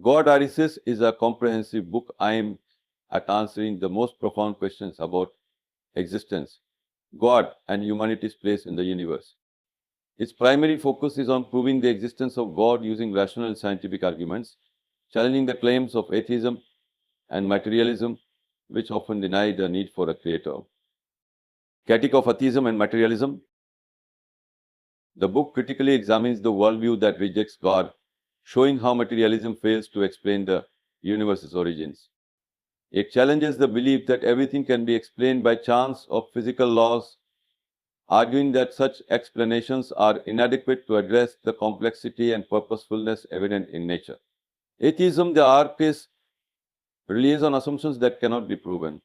God Arises is a comprehensive book aimed at answering the most profound questions about existence, God, and humanity's place in the universe. Its primary focus is on proving the existence of God using rational scientific arguments, challenging the claims of atheism and materialism, which often deny the need for a creator. Critique of Atheism and Materialism. The book critically examines the worldview that rejects God, showing how materialism fails to explain the universe's origins. It challenges the belief that everything can be explained by chance or physical laws, arguing that such explanations are inadequate to address the complexity and purposefulness evident in nature. Atheism, the arc is, relies on assumptions that cannot be proven.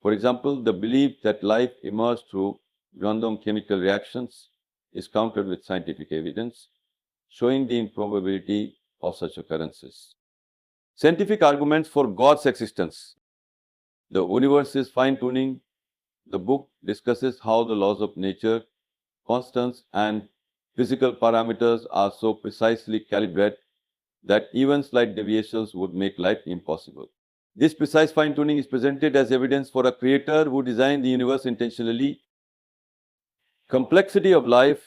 For example, the belief that life emerged through random chemical reactions is countered with scientific evidence, showing the improbability of such occurrences. Scientific arguments for God's existence. The universe is fine-tuning. The book discusses how the laws of nature, constants, and physical parameters are so precisely calibrated that even slight deviations would make life impossible. This precise fine-tuning is presented as evidence for a creator who designed the universe intentionally. Complexity of life.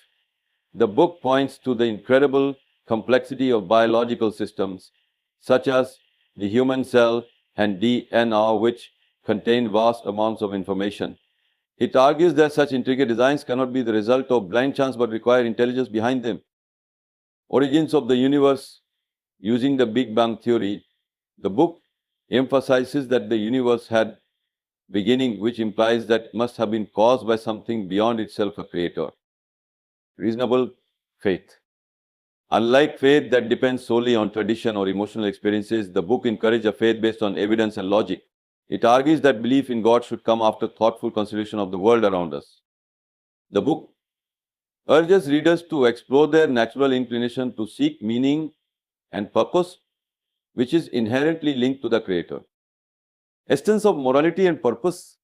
The book points to the incredible complexity of biological systems, such as the human cell and DNA, which contain vast amounts of information. It argues that such intricate designs cannot be the result of blind chance but require intelligence behind them. Origins of the universe. Using the Big Bang theory, the book emphasizes that the universe had beginning, which implies that it must have been caused by something beyond itself, a creator. Reasonable faith. Unlike faith that depends solely on tradition or emotional experiences, the book encourages a faith based on evidence and logic. It argues that belief in God should come after thoughtful consideration of the world around us. The book urges readers to explore their natural inclination to seek meaning and purpose, which is inherently linked to the Creator. Essence of morality and purpose.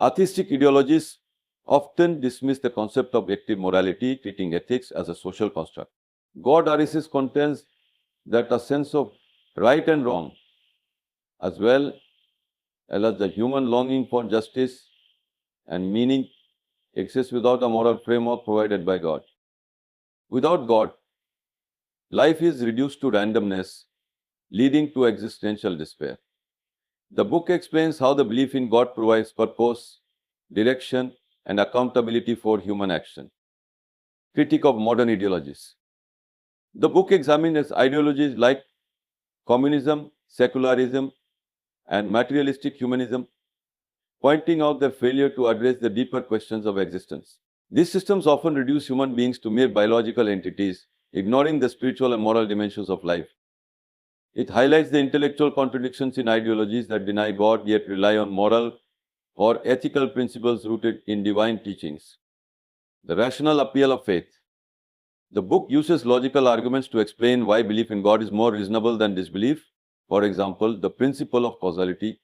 Atheistic ideologies often dismiss the concept of active morality, treating ethics as a social construct. God Arises contends that a sense of right and wrong, as well as the human longing for justice and meaning, exists without a moral framework provided by God. Without God, life is reduced to randomness, leading to existential despair. The book explains how the belief in God provides purpose, direction, and accountability for human action. Critique of modern ideologies. The book examines ideologies like communism, secularism, and materialistic humanism, pointing out their failure to address the deeper questions of existence. These systems often reduce human beings to mere biological entities, ignoring the spiritual and moral dimensions of life. It highlights the intellectual contradictions in ideologies that deny God yet rely on moral or ethical principles rooted in divine teachings. The rational appeal of faith. The book uses logical arguments to explain why belief in God is more reasonable than disbelief. For example, the principle of causality,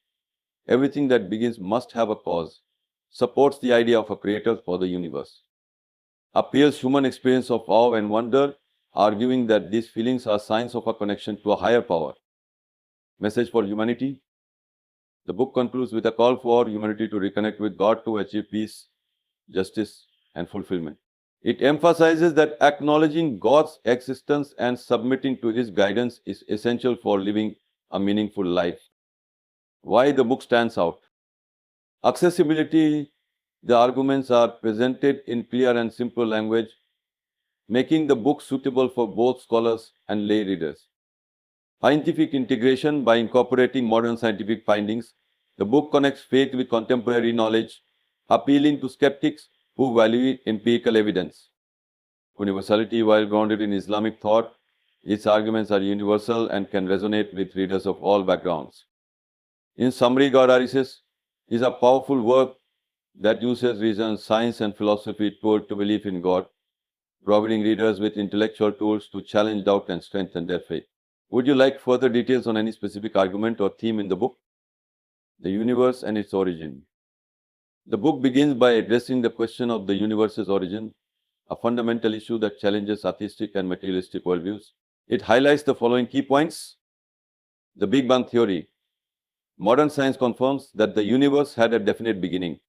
everything that begins must have a cause, supports the idea of a creator for the universe. Appeals human experience of awe and wonder, arguing that these feelings are signs of a connection to a higher power. Message for humanity. The book concludes with a call for humanity to reconnect with God to achieve peace, justice, and fulfillment. It emphasizes that acknowledging God's existence and submitting to His guidance is essential for living a meaningful life. Why the book stands out. Accessibility. The arguments are presented in clear and simple language, making the book suitable for both scholars and lay readers. Scientific integration. By incorporating modern scientific findings, the book connects faith with contemporary knowledge, appealing to skeptics who value empirical evidence. Universality. While grounded in Islamic thought, its arguments are universal and can resonate with readers of all backgrounds. In summary, God Arises is a powerful work that uses reason, science, and philosophy to believe in God, providing readers with intellectual tools to challenge doubt and strengthen their faith. Would you like further details on any specific argument or theme in the book? The universe and its origin. The book begins by addressing the question of the universe's origin, a fundamental issue that challenges atheistic and materialistic worldviews. It highlights the following key points. The Big Bang theory. Modern science confirms that the universe had a definite beginning.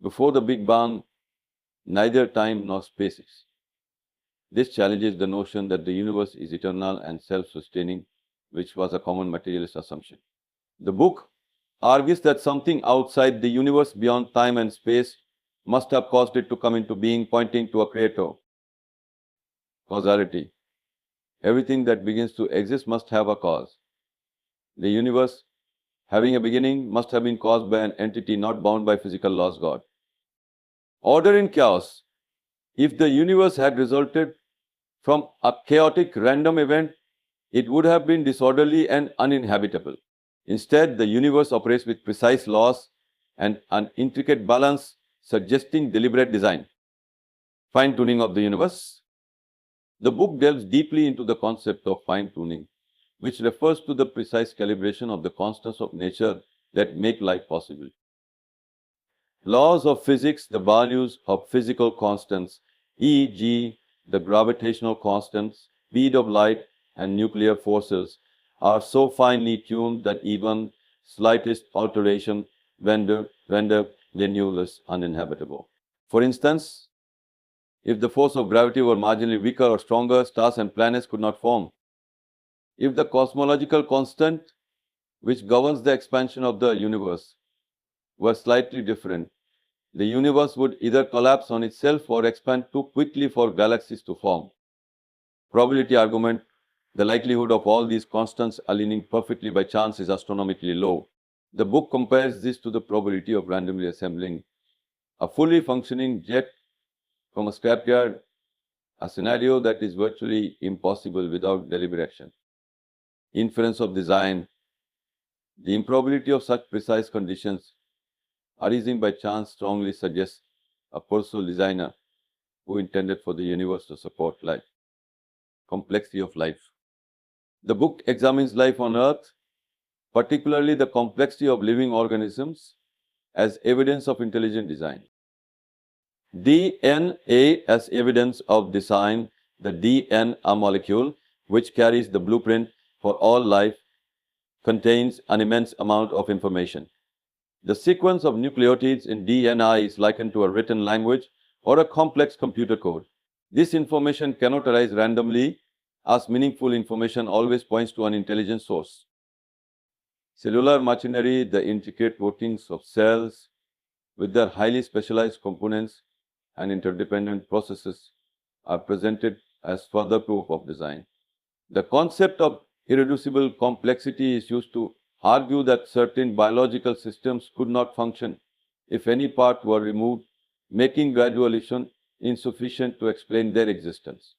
Before the Big Bang, neither time nor space exists. This challenges the notion that the universe is eternal and self-sustaining, which was a common materialist assumption. The book argues that something outside the universe beyond time and space must have caused it to come into being, pointing to a creator. Causality. Everything that begins to exist must have a cause. The universe, having a beginning, must have been caused by an entity not bound by physical laws, God. Order in chaos. If the universe had resulted from a chaotic random event, it would have been disorderly and uninhabitable. Instead, the universe operates with precise laws and an intricate balance, suggesting deliberate design. Fine-tuning of the universe. The book delves deeply into the concept of fine-tuning, which refers to the precise calibration of the constants of nature that make life possible. Laws of physics, the values of physical constants, e.g., the gravitational constants, speed of light, and nuclear forces, are so finely tuned that even slightest alteration render the universe uninhabitable. For instance, if the force of gravity were marginally weaker or stronger, stars and planets could not form. If the cosmological constant which governs the expansion of the universe were slightly different, the universe would either collapse on itself or expand too quickly for galaxies to form. Probability argument. The likelihood of all these constants aligning perfectly by chance is astronomically low. The book compares this to the probability of randomly assembling a fully functioning jet from a scrapyard, a scenario that is virtually impossible without deliberate action. Inference of design. The improbability of such precise conditions arising by chance strongly suggests a personal designer who intended for the universe to support life. Complexity of life. The book examines life on Earth, particularly the complexity of living organisms, as evidence of intelligent design. DNA as evidence of design. The DNA molecule, which carries the blueprint for all life, contains an immense amount of information. The sequence of nucleotides in DNA is likened to a written language or a complex computer code. This information cannot arise randomly, as meaningful information always points to an intelligent source. Cellular machinery, the intricate workings of cells with their highly specialized components and interdependent processes, are presented as further proof of design. The concept of irreducible complexity is used to argue that certain biological systems could not function if any part were removed, making graduation insufficient to explain their existence.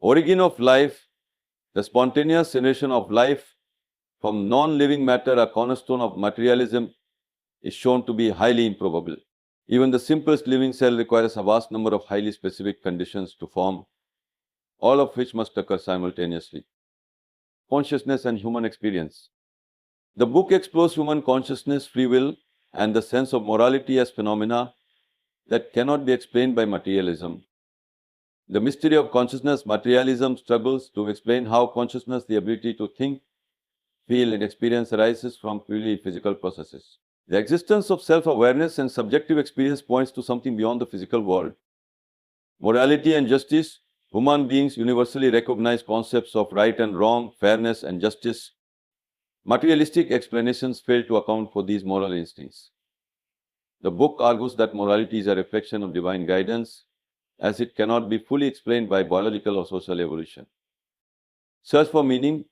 Origin of life. The spontaneous generation of life from non-living matter, a cornerstone of materialism, is shown to be highly improbable. Even the simplest living cell requires a vast number of highly specific conditions to form, all of which must occur simultaneously. Consciousness and human experience. The book explores human consciousness, free will, and the sense of morality as phenomena that cannot be explained by materialism. The mystery of consciousness. Materialism struggles to explain how consciousness, the ability to think, feel, and experience, arises from purely physical processes. The existence of self-awareness and subjective experience points to something beyond the physical world. Morality and justice. Human beings universally recognize concepts of right and wrong, fairness and justice. Materialistic explanations fail to account for these moral instincts. The book argues that morality is a reflection of divine guidance, as it cannot be fully explained by biological or social evolution. Search for meaning.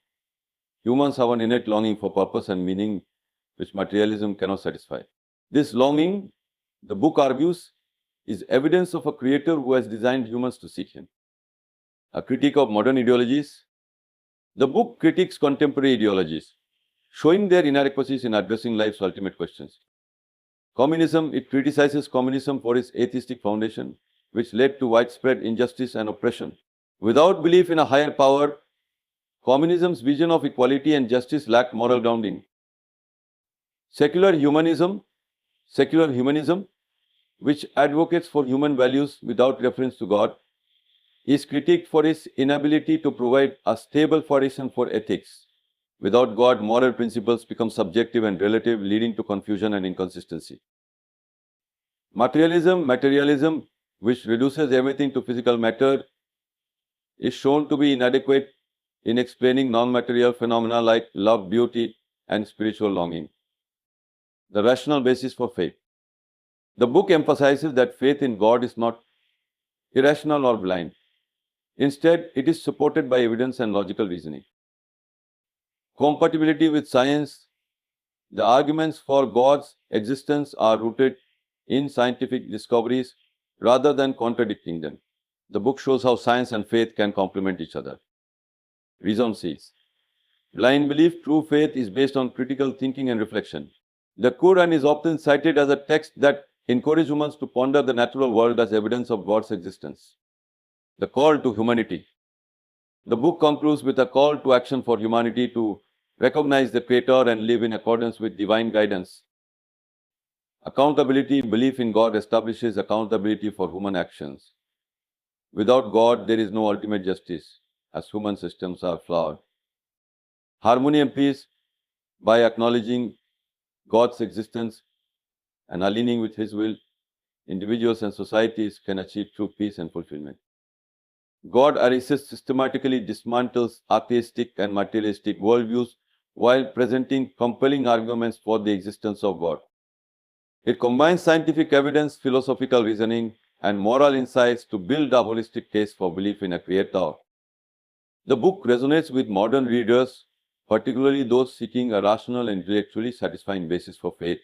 Humans have an innate longing for purpose and meaning which materialism cannot satisfy. This longing, the book argues, is evidence of a creator who has designed humans to seek him. A critique of modern ideologies. The book critiques contemporary ideologies, showing their inadequacies in addressing life's ultimate questions. Communism. It criticizes communism for its atheistic foundation, which led to widespread injustice and oppression. Without belief in a higher power, communism's vision of equality and justice lacked moral grounding. Secular humanism, which advocates for human values without reference to God, is critiqued for its inability to provide a stable foundation for ethics. Without God, moral principles become subjective and relative, leading to confusion and inconsistency. Materialism, which reduces everything to physical matter, is shown to be inadequate in explaining non-material phenomena like love, beauty, and spiritual longing. The rational basis for faith. The book emphasizes that faith in God is not irrational or blind. Instead, it is supported by evidence and logical reasoning. Compatibility with science. The arguments for God's existence are rooted in scientific discoveries rather than contradicting them. The book shows how science and faith can complement each other. Reason says, blind belief, true faith is based on critical thinking and reflection. The Quran is often cited as a text that encourages humans to ponder the natural world as evidence of God's existence. The call to humanity. The book concludes with a call to action for humanity to recognize the Creator and live in accordance with divine guidance. Accountability. Belief in God establishes accountability for human actions. Without God, there is no ultimate justice, as human systems are flawed. Harmony and peace. By acknowledging God's existence and aligning with His will, individuals and societies can achieve true peace and fulfillment. God systematically dismantles atheistic and materialistic worldviews while presenting compelling arguments for the existence of God. It combines scientific evidence, philosophical reasoning, and moral insights to build a holistic case for belief in a Creator. The book resonates with modern readers, particularly those seeking a rational and intellectually satisfying basis for faith.